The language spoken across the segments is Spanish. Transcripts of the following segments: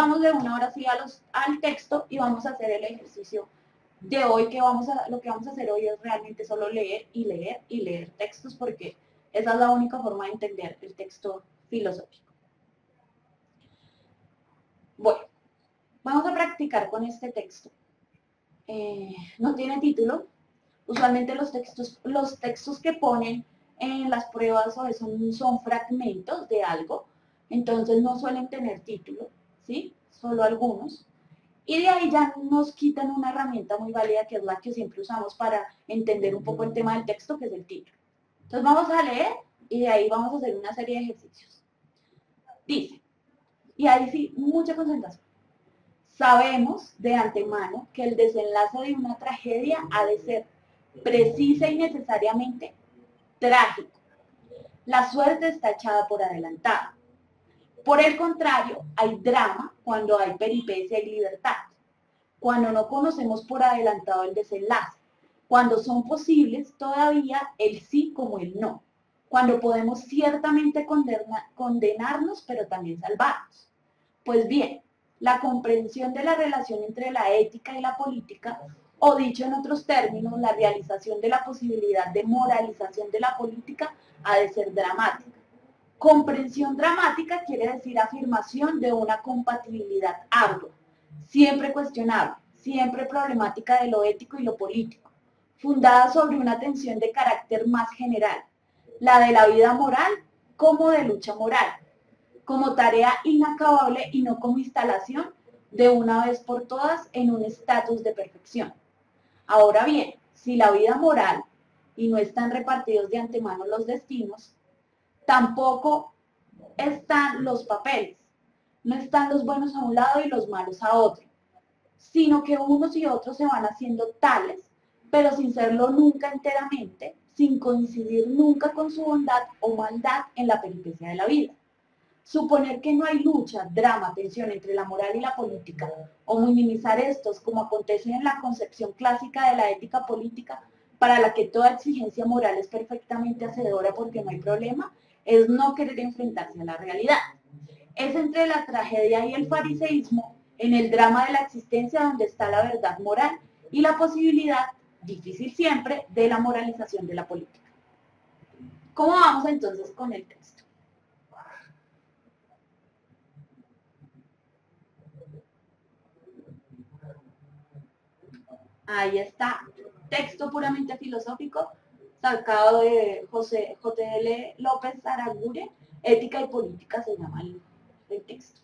vamos de una hora sí al texto y vamos a hacer el ejercicio de hoy, lo que vamos a hacer hoy es realmente solo leer y leer y leer textos, porque esa es la única forma de entender el texto filosófico. Bueno, vamos a practicar con este texto. No tiene título. Usualmente los textos que ponen en las pruebas son fragmentos de algo, entonces no suelen tener título, ¿sí? Solo algunos. Y de ahí ya nos quitan una herramienta muy válida, que es la que siempre usamos para entender un poco el tema del texto, que es el título. Entonces vamos a leer y de ahí vamos a hacer una serie de ejercicios. Dice, y ahí sí, mucha concentración. Sabemos de antemano que el desenlace de una tragedia ha de ser precisa y necesariamente trágico. La suerte está echada por adelantada. Por el contrario, hay drama cuando hay peripecia y libertad, cuando no conocemos por adelantado el desenlace, cuando son posibles todavía el sí como el no, cuando podemos ciertamente condenarnos pero también salvarnos. Pues bien, la comprensión de la relación entre la ética y la política, o dicho en otros términos, la realización de la posibilidad de moralización de la política, ha de ser dramática. Comprensión dramática quiere decir afirmación de una compatibilidad ardua, siempre cuestionable, siempre problemática de lo ético y lo político, fundada sobre una tensión de carácter más general, la de la vida moral como de lucha moral, como tarea inacabable y no como instalación de una vez por todas en un estatus de perfección. Ahora bien, si la vida moral y no están repartidos de antemano los destinos, tampoco están los papeles, no están los buenos a un lado y los malos a otro, sino que unos y otros se van haciendo tales, pero sin serlo nunca enteramente, sin coincidir nunca con su bondad o maldad en la peripecia de la vida. Suponer que no hay lucha, drama, tensión entre la moral y la política, o minimizar estos, como acontece en la concepción clásica de la ética política, para la que toda exigencia moral es perfectamente hacedora porque no hay problema, es no querer enfrentarse a la realidad. Es entre la tragedia y el fariseísmo, en el drama de la existencia, donde está la verdad moral y la posibilidad, difícil siempre, de la moralización de la política. ¿Cómo vamos entonces con el texto? Ahí está, texto puramente filosófico, sacado de J.L. López Araguren, Ética y Política se llama el texto.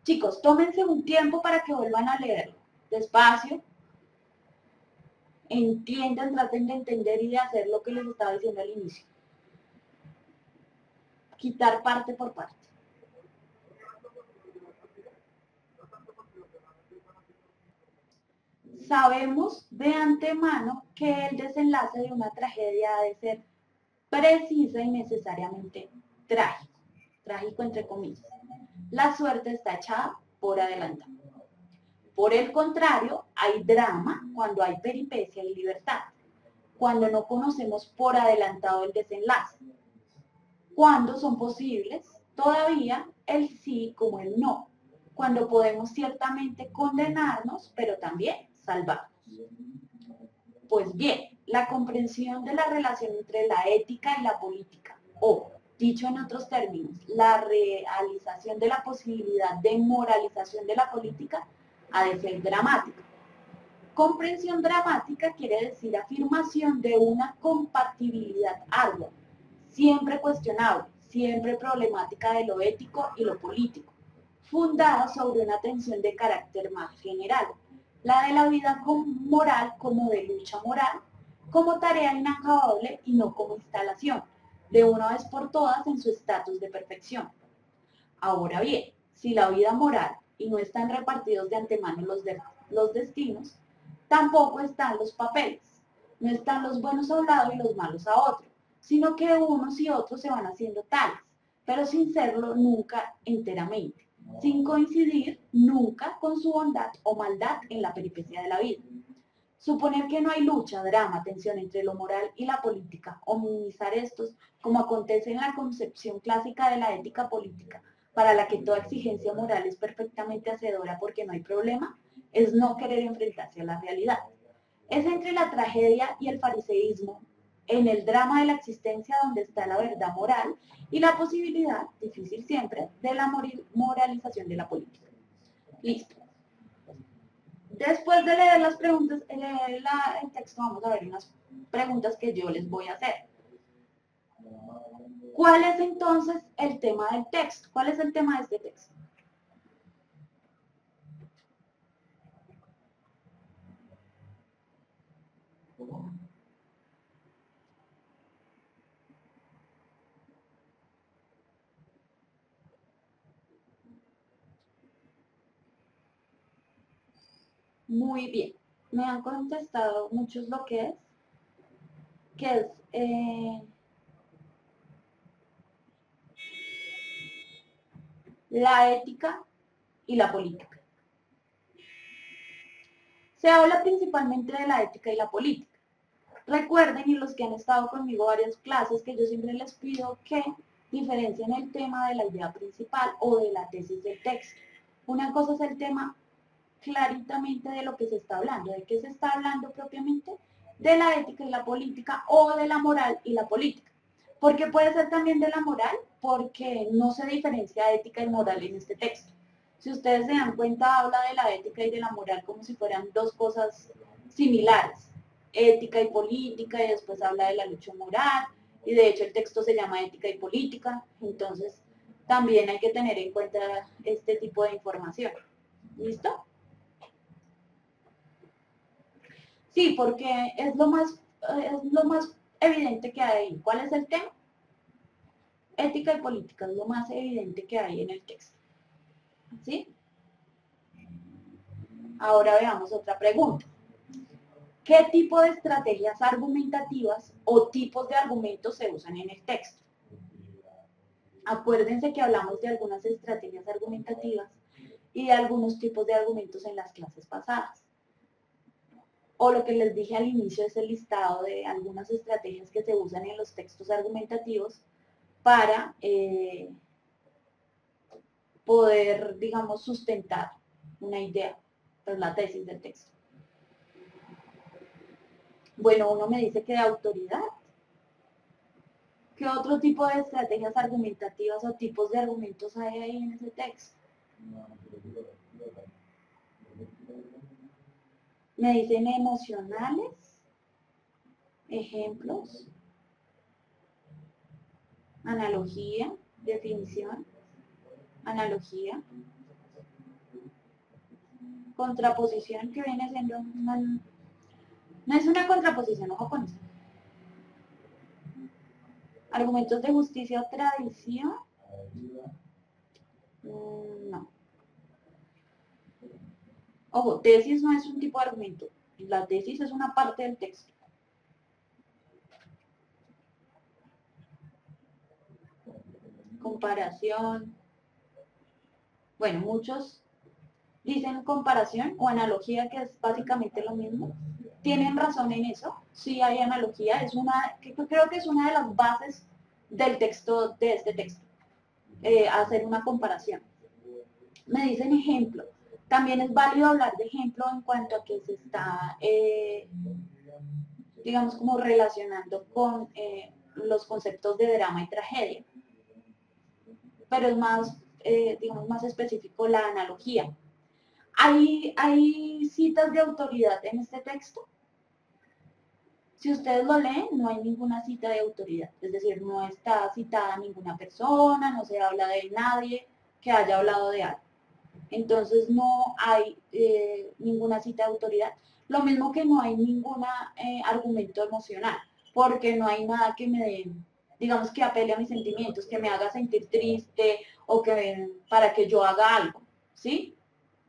Chicos, tómense un tiempo para que vuelvan a leerlo, despacio, entiendan, traten de entender y de hacer lo que les estaba diciendo al inicio. Quitar parte por parte. Sabemos de antemano que el desenlace de una tragedia ha de ser precisa y necesariamente trágico. Trágico entre comillas. La suerte está echada por adelantado. Por el contrario, hay drama cuando hay peripecia y libertad, cuando no conocemos por adelantado el desenlace, cuando son posibles todavía el sí como el no, cuando podemos ciertamente condenarnos, pero también salvarnos. Pues bien, la comprensión de la relación entre la ética y la política, o, dicho en otros términos, la realización de la posibilidad de moralización de la política, ha de ser dramática. Comprensión dramática quiere decir afirmación de una compatibilidad ardua, siempre cuestionable, siempre problemática de lo ético y lo político, fundada sobre una tensión de carácter más general, la de la vida moral como de lucha moral, como tarea inacabable y no como instalación, de una vez por todas en su estatus de perfección. Ahora bien, si la vida moral y no están repartidos de antemano los destinos, tampoco están los papeles, no están los buenos a un lado y los malos a otro, sino que unos y otros se van haciendo tales, pero sin serlo nunca enteramente, sin coincidir nunca con su bondad o maldad en la peripecia de la vida. Suponer que no hay lucha, drama, tensión entre lo moral y la política, o minimizar estos, como acontece en la concepción clásica de la ética política, para la que toda exigencia moral es perfectamente hacedora porque no hay problema, es no querer enfrentarse a la realidad. Es entre la tragedia y el fariseísmo, en el drama de la existencia donde está la verdad moral y la posibilidad, difícil siempre, de la moralización de la política. Listo. Después de leer las preguntas, el texto, vamos a ver unas preguntas que yo les voy a hacer. ¿Cuál es entonces el tema del texto? ¿Cuál es el tema de este texto? Muy bien. Me han contestado muchos lo que es la ética y la política. Se habla principalmente de la ética y la política. Recuerden, y los que han estado conmigo varias clases, que yo siempre les pido que diferencien el tema de la idea principal o de la tesis del texto. Una cosa es el tema claritamente de lo que se está hablando. ¿De qué se está hablando propiamente? De la ética y la política o de la moral y la política. ¿Por qué puede ser también de la moral? Porque no se diferencia ética y moral en este texto. Si ustedes se dan cuenta, habla de la ética y de la moral como si fueran dos cosas similares. Ética y política, y después habla de la lucha moral, y de hecho el texto se llama ética y política, entonces también hay que tener en cuenta este tipo de información. ¿Listo? Sí, porque es lo más evidente que hay. ¿Cuál es el tema? Ética y política es lo más evidente que hay en el texto. ¿Sí? Ahora veamos otra pregunta. ¿Qué tipo de estrategias argumentativas o tipos de argumentos se usan en el texto? Acuérdense que hablamos de algunas estrategias argumentativas y de algunos tipos de argumentos en las clases pasadas. O lo que les dije al inicio es el listado de algunas estrategias que se usan en los textos argumentativos para poder, digamos, sustentar una idea, pues la tesis del texto. Bueno, uno me dice que de autoridad. ¿Qué otro tipo de estrategias argumentativas o tipos de argumentos hay ahí en ese texto? Me dicen emocionales, ejemplos, analogía, definición, analogía, contraposición, que viene siendo no es una contraposición, ojo con eso. Argumentos de justicia o tradición, no. Ojo, tesis no es un tipo de argumento, la tesis es una parte del texto. Comparación, bueno, muchos dicen comparación o analogía, que es básicamente lo mismo. ¿Tienen razón en eso? Sí hay analogía, creo que es una de las bases del texto, de este texto, hacer una comparación. Me dicen ejemplo. También es válido hablar de ejemplo en cuanto a que se está, digamos, como relacionando con los conceptos de drama y tragedia. Pero es más, digamos, más específico la analogía. ¿Hay citas de autoridad en este texto? Si ustedes lo leen, no hay ninguna cita de autoridad. Es decir, no está citada ninguna persona, no se habla de nadie que haya hablado de algo. Entonces no hay ninguna cita de autoridad. Lo mismo que no hay ningún argumento emocional, porque no hay nada que me, digamos, que apele a mis sentimientos, que me haga sentir triste o que para que yo haga algo, ¿sí?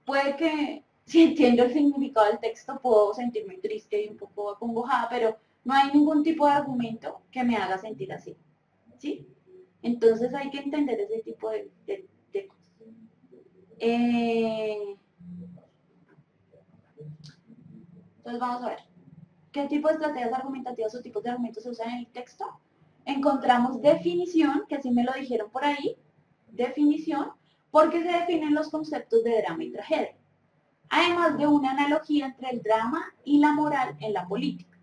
Puede que, si entiendo el significado del texto, puedo sentirme triste y un poco acongojada, pero no hay ningún tipo de argumento que me haga sentir así, ¿sí? Entonces hay que entender ese tipo de cosas. Entonces vamos a ver. ¿Qué tipo de estrategias argumentativas o tipos de argumentos se usan en el texto? Encontramos definición, que así me lo dijeron por ahí, definición porque se definen los conceptos de drama y tragedia, además de una analogía entre el drama y la moral en la política.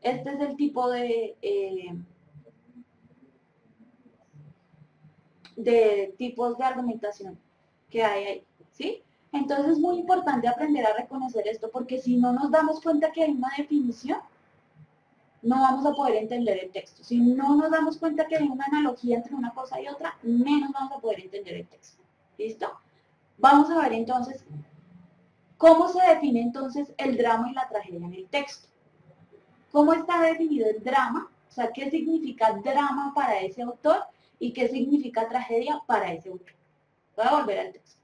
Este es el tipo de tipos de argumentación que hay ahí, ¿sí? Entonces es muy importante aprender a reconocer esto porque si no nos damos cuenta que hay una definición, no vamos a poder entender el texto. Si no nos damos cuenta que hay una analogía entre una cosa y otra, menos vamos a poder entender el texto. ¿Listo? Vamos a ver entonces cómo se define entonces el drama y la tragedia en el texto. ¿Cómo está definido el drama? O sea, ¿qué significa drama para ese autor y qué significa tragedia para ese autor? Voy a volver al texto.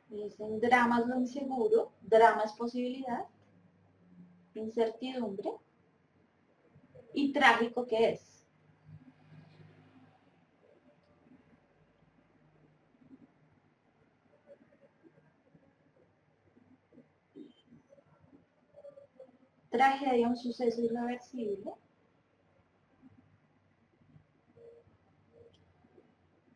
Dicen, drama es lo inseguro, drama es posibilidad, incertidumbre, y trágico, ¿qué es? Tragedia, un suceso irreversible,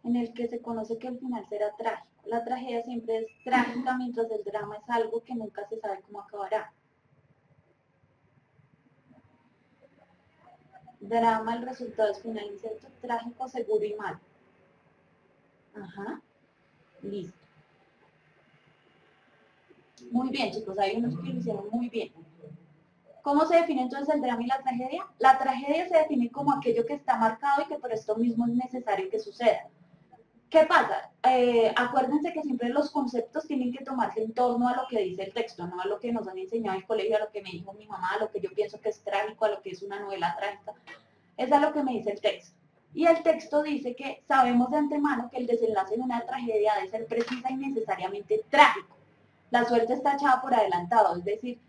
en el que se conoce que el final será trágico. La tragedia siempre es trágica, mientras el drama es algo que nunca se sabe cómo acabará. Drama, el resultado es final incierto, trágico, seguro y malo. Ajá, listo. Muy bien, chicos, hay unos que lo hicieron muy bien. ¿Cómo se define entonces el drama y la tragedia? La tragedia se define como aquello que está marcado y que por esto mismo es necesario que suceda. ¿Qué pasa? Acuérdense que siempre los conceptos tienen que tomarse en torno a lo que dice el texto, no a lo que nos han enseñado en el colegio, a lo que me dijo mi mamá, a lo que yo pienso que es trágico, a lo que es una novela trágica. Es a lo que me dice el texto. Y el texto dice que sabemos de antemano que el desenlace en una tragedia debe ser precisa y necesariamente trágico. La suerte está echada por adelantado, es decir,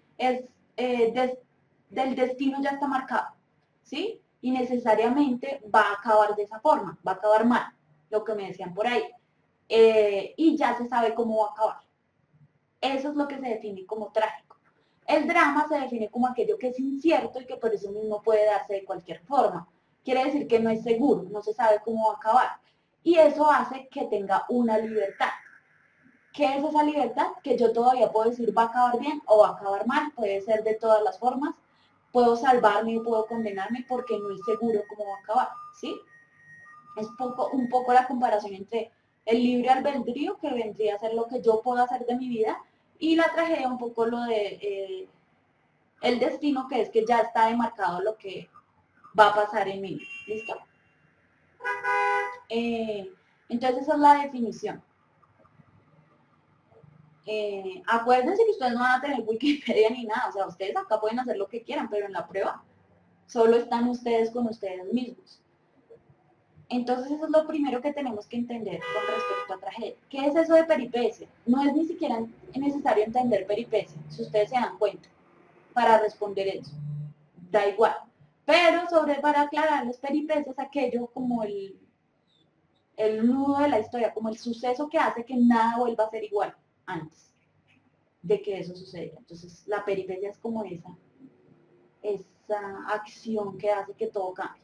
del destino ya está marcado, ¿sí? Y necesariamente va a acabar de esa forma, va a acabar mal, lo que me decían por ahí. Y ya se sabe cómo va a acabar. Eso es lo que se define como trágico. El drama se define como aquello que es incierto y que por eso mismo puede darse de cualquier forma. Quiere decir que no es seguro, no se sabe cómo va a acabar. Y eso hace que tenga una libertad. ¿Qué es esa libertad? Que yo todavía puedo decir va a acabar bien o va a acabar mal, puede ser de todas las formas. Puedo salvarme o puedo condenarme porque no es seguro cómo va a acabar, ¿sí? Es un poco la comparación entre el libre albedrío, que vendría a ser lo que yo puedo hacer de mi vida, y la tragedia, un poco lo de el destino, que es que ya está demarcado lo que va a pasar en mí. ¿Listo? Entonces esa es la definición. Acuérdense que ustedes no van a tener Wikipedia ni nada, o sea, ustedes acá pueden hacer lo que quieran, pero en la prueba solo están ustedes con ustedes mismos. Entonces eso es lo primero que tenemos que entender con respecto a tragedia. ¿Qué es eso de peripecia? No es ni siquiera necesario entender peripecia, si ustedes se dan cuenta, para responder eso. Da igual. Pero para aclararles, peripecia es aquello como el nudo de la historia, como el suceso que hace que nada vuelva a ser igual antes de que eso suceda. Entonces la peripecia es como esa acción que hace que todo cambie.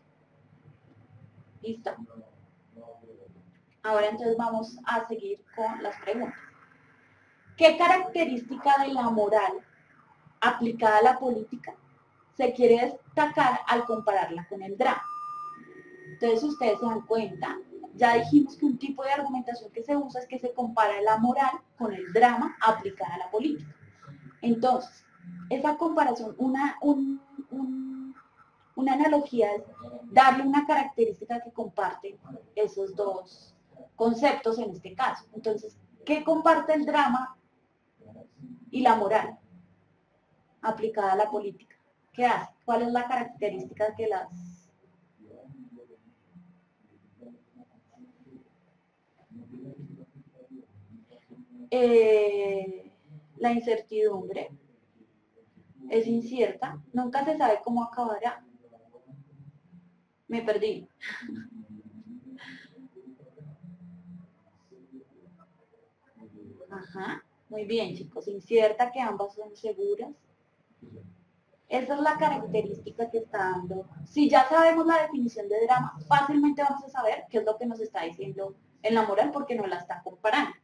¿Listo? Ahora entonces vamos a seguir con las preguntas. ¿Qué característica de la moral aplicada a la política se quiere destacar al compararla con el drama? Entonces, si ustedes se dan cuenta, ya dijimos que un tipo de argumentación que se usa es que se compara la moral con el drama aplicada a la política. Entonces, esa comparación, una analogía es darle una característica que comparten esos dos conceptos en este caso. Entonces, ¿qué comparte el drama y la moral aplicada a la política? ¿Qué hace? ¿Cuál es la característica que las... la incertidumbre, es incierta, nunca se sabe cómo acabará. Me perdí. Ajá, muy bien, chicos, incierta, que ambas son seguras. Esa es la característica que está dando. Si ya sabemos la definición de drama, fácilmente vamos a saber qué es lo que nos está diciendo en la moral porque nos la está comparando.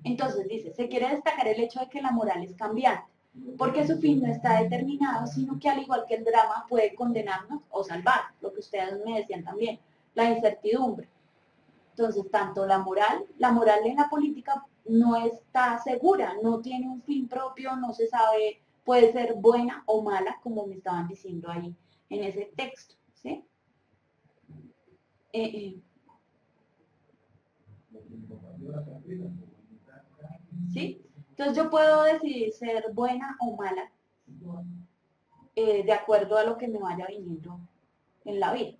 Entonces dice, se quiere destacar el hecho de que la moral es cambiante, porque su fin no está determinado, sino que al igual que el drama puede condenarnos o salvar, lo que ustedes me decían también, la incertidumbre. Entonces, tanto la moral en la política no está segura, no tiene un fin propio, no se sabe, puede ser buena o mala, como me estaban diciendo ahí en ese texto, ¿sí? ¿Sí? Entonces yo puedo decidir ser buena o mala de acuerdo a lo que me vaya viniendo en la vida.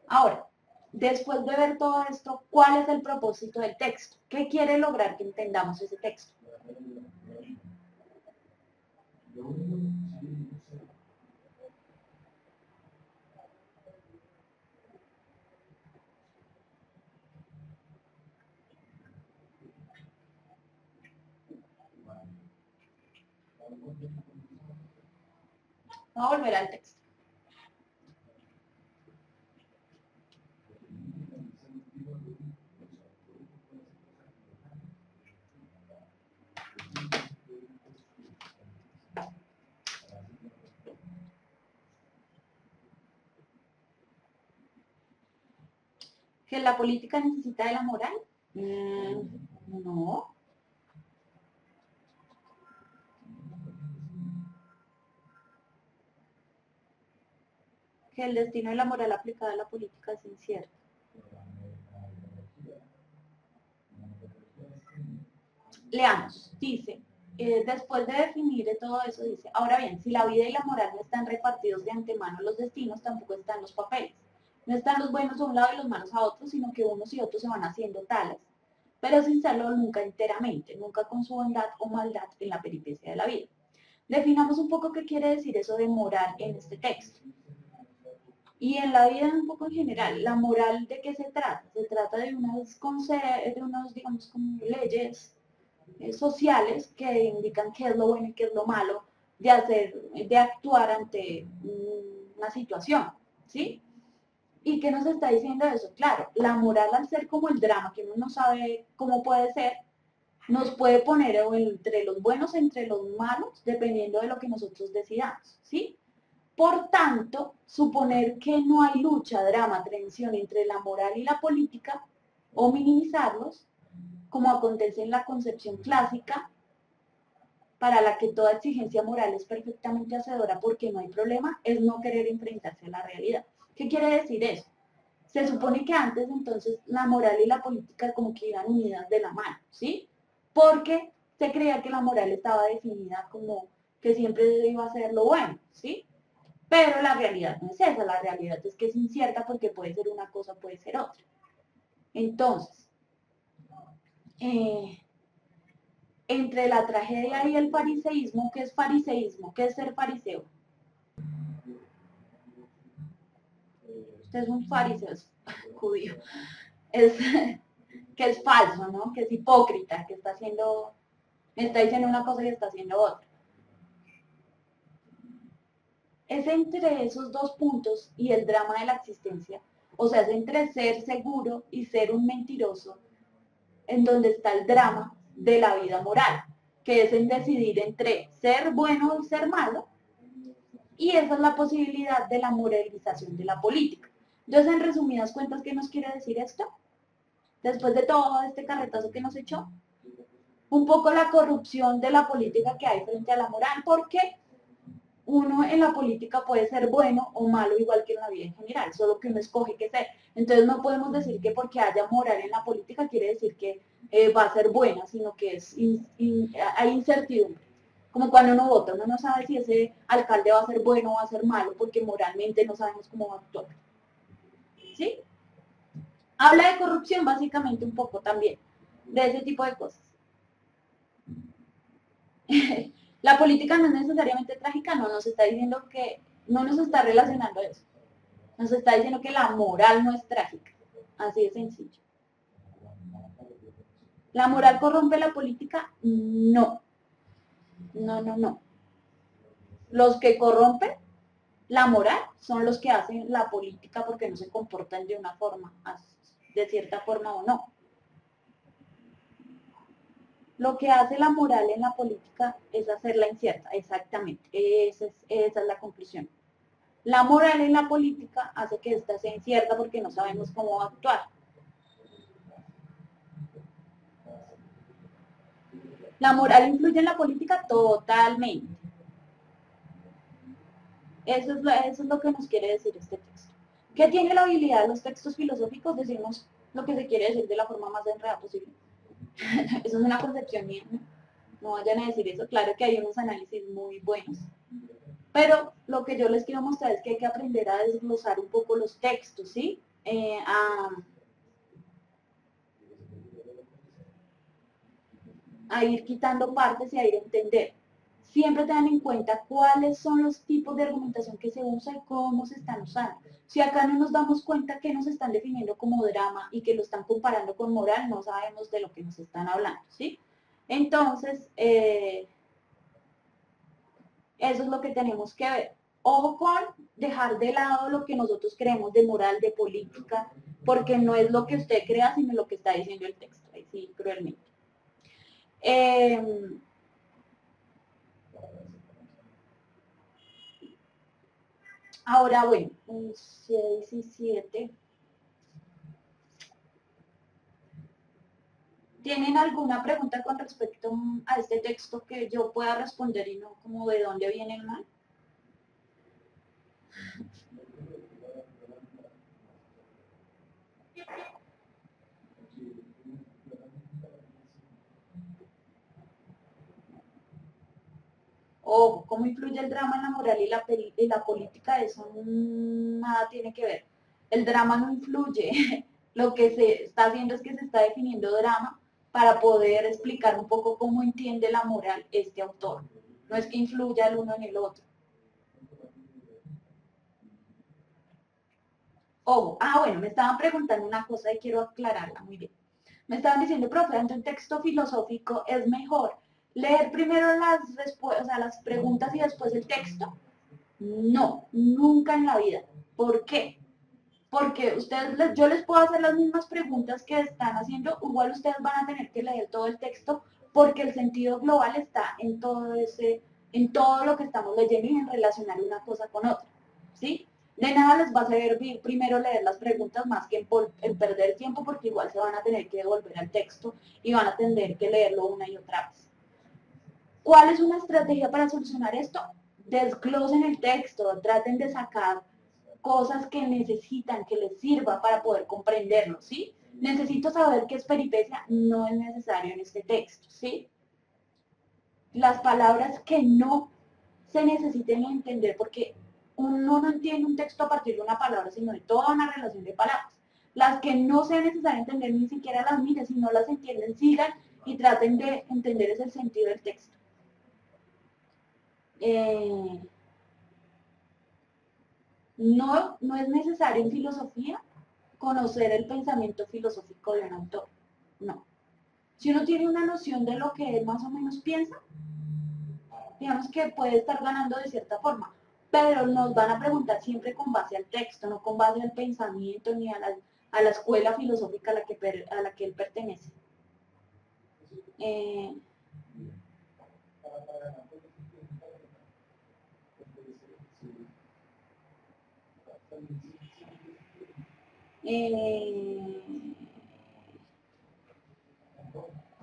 Ahora, después de ver todo esto, ¿cuál es el propósito del texto? ¿Qué quiere lograr que entendamos ese texto? Vamos a volver al texto. ¿Que la política necesita de la moral? No. Que el destino de la moral aplicada a la política es incierto. Leamos, dice, después de definir todo eso, dice, ahora bien, si la vida y la moral no están repartidos de antemano los destinos, tampoco están los papeles. No están los buenos a un lado y los malos a otro, sino que unos y otros se van haciendo tales, pero sin serlo nunca enteramente, nunca con su bondad o maldad en la peripecia de la vida. Definamos un poco qué quiere decir eso de moral en este texto. Y en la vida un poco en general, ¿la moral de qué se trata? Se trata de unas digamos, como leyes sociales que indican qué es lo bueno y qué es lo malo de actuar ante una situación, ¿sí? ¿Y qué nos está diciendo eso? Claro, la moral al ser como el drama, que uno no sabe cómo puede ser, nos puede poner entre los buenos, entre los malos, dependiendo de lo que nosotros decidamos, ¿sí? Por tanto, suponer que no hay lucha, drama, tensión entre la moral y la política, o minimizarlos, como acontece en la concepción clásica, para la que toda exigencia moral es perfectamente hacedora porque no hay problema, es no querer enfrentarse a la realidad. ¿Qué quiere decir eso? Se supone que antes entonces la moral y la política como que iban unidas de la mano, ¿sí? Porque se creía que la moral estaba definida como que siempre iba a ser lo bueno, ¿sí? Pero la realidad no es esa, la realidad es que es incierta porque puede ser una cosa, puede ser otra. Entonces, entre la tragedia y el fariseísmo, ¿qué es fariseísmo? ¿Qué es ser fariseo? Usted es un fariseo, es judío. Es, que es falso, ¿no? Que es hipócrita, que está diciendo una cosa y está haciendo otra. Es entre esos dos puntos y el drama de la existencia, o sea, es entre ser seguro y ser un mentiroso, en donde está el drama de la vida moral, que es en decidir entre ser bueno y ser malo, y esa es la posibilidad de la moralización de la política. Entonces, en resumidas cuentas, ¿qué nos quiere decir esto? Después de todo este carretazo que nos echó, un poco la corrupción de la política que hay frente a la moral, porque uno en la política puede ser bueno o malo igual que en la vida en general, solo que uno escoge qué ser. Entonces no podemos decir que porque haya moral en la política quiere decir que va a ser buena, sino que hay incertidumbre. Como cuando uno vota, uno no sabe si ese alcalde va a ser bueno o va a ser malo, porque moralmente no sabemos cómo va a actuar. ¿Sí? Habla de corrupción básicamente un poco también, de ese tipo de cosas. La política no es necesariamente trágica, no nos está diciendo que, no nos está relacionando eso. Nos está diciendo que la moral no es trágica. Así de sencillo. ¿La moral corrompe la política? No. No, no, no. Los que corrompen la moral son los que hacen la política porque no se comportan de una forma, de cierta forma o no. Lo que hace la moral en la política es hacerla incierta, exactamente. Esa es la conclusión. La moral en la política hace que ésta sea incierta porque no sabemos cómo va a actuar. ¿La moral influye en la política? Totalmente. Eso es lo que nos quiere decir este texto. ¿Qué tiene la habilidad de los textos filosóficos? Decimos lo que se quiere decir de la forma más enredada posible. Eso es una concepción mía, ¿no? No vayan a decir eso. Claro que hay unos análisis muy buenos. Pero lo que yo les quiero mostrar es que hay que aprender a desglosar un poco los textos, ¿sí? A ir quitando partes y a ir a entender. Siempre tengan en cuenta cuáles son los tipos de argumentación que se usa y cómo se están usando. Si acá no nos damos cuenta que nos están definiendo como drama y que lo están comparando con moral, no sabemos de lo que nos están hablando, ¿sí? Entonces, eso es lo que tenemos que ver. Ojo con dejar de lado lo que nosotros creemos de moral, de política, porque no es lo que usted crea, sino lo que está diciendo el texto. Ahí sí, cruelmente. Ahora, bueno, 6 y 7. ¿Tienen alguna pregunta con respecto a este texto que yo pueda responder y no como de dónde viene el mal? O cómo influye el drama en la moral y la política, eso nada tiene que ver. El drama no influye. Lo que se está haciendo es que se está definiendo drama para poder explicar un poco cómo entiende la moral este autor. No es que influya el uno en el otro. Bueno, me estaban preguntando una cosa y quiero aclararla muy bien. Me estaban diciendo, profe, ante un texto filosófico es mejor leer primero las preguntas y después el texto. No, nunca en la vida. ¿Por qué? Porque yo les puedo hacer las mismas preguntas que están haciendo, igual ustedes van a tener que leer todo el texto, porque el sentido global está en todo lo que estamos leyendo y en relacionar una cosa con otra, ¿sí? De nada les va a servir primero leer las preguntas más que en perder tiempo, porque igual se van a tener que devolver al texto y van a tener que leerlo una y otra vez. ¿Cuál es una estrategia para solucionar esto? Desglosen el texto, traten de sacar cosas que necesitan, que les sirva para poder comprenderlo, ¿sí? Necesito saber qué es peripecia, no es necesario en este texto, ¿sí? Las palabras que no se necesiten entender, porque uno no entiende un texto a partir de una palabra, sino de toda una relación de palabras. Las que no sea necesario entender, ni siquiera las miren, si no las entienden, sigan y traten de entender ese sentido del texto. No es necesario en filosofía conocer el pensamiento filosófico de un autor, no. Si uno tiene una noción de lo que él más o menos piensa, digamos que puede estar ganando de cierta forma, pero nos van a preguntar siempre con base al texto, no con base al pensamiento ni a la escuela filosófica a la que él pertenece.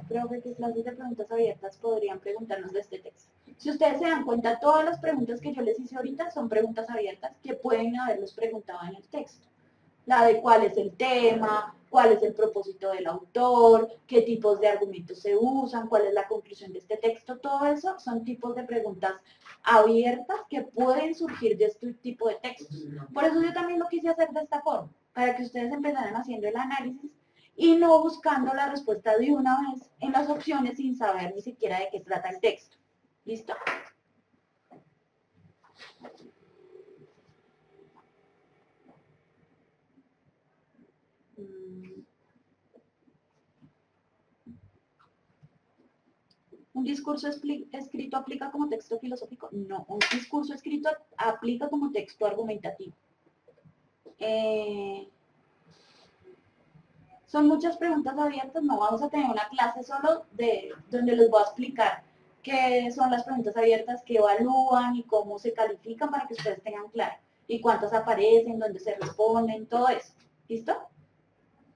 Creo que qué clases de preguntas abiertas podrían preguntarnos de este texto. Si ustedes se dan cuenta, todas las preguntas que yo les hice ahorita son preguntas abiertas que pueden haberlos preguntado en el texto. La de cuál es el tema, cuál es el propósito del autor, qué tipos de argumentos se usan, cuál es la conclusión de este texto, todo eso son tipos de preguntas abiertas que pueden surgir de este tipo de textos. Por eso yo también lo quise hacer de esta forma, para que ustedes empezaran haciendo el análisis y no buscando la respuesta de una vez en las opciones sin saber ni siquiera de qué trata el texto. ¿Listo? ¿Un discurso escrito aplica como texto filosófico? No, un discurso escrito aplica como texto argumentativo. Son muchas preguntas abiertas, no vamos a tener una clase solo donde les voy a explicar qué son las preguntas abiertas, qué evalúan y cómo se califican para que ustedes tengan claro. Y cuántas aparecen, dónde se responden, todo eso. ¿Listo?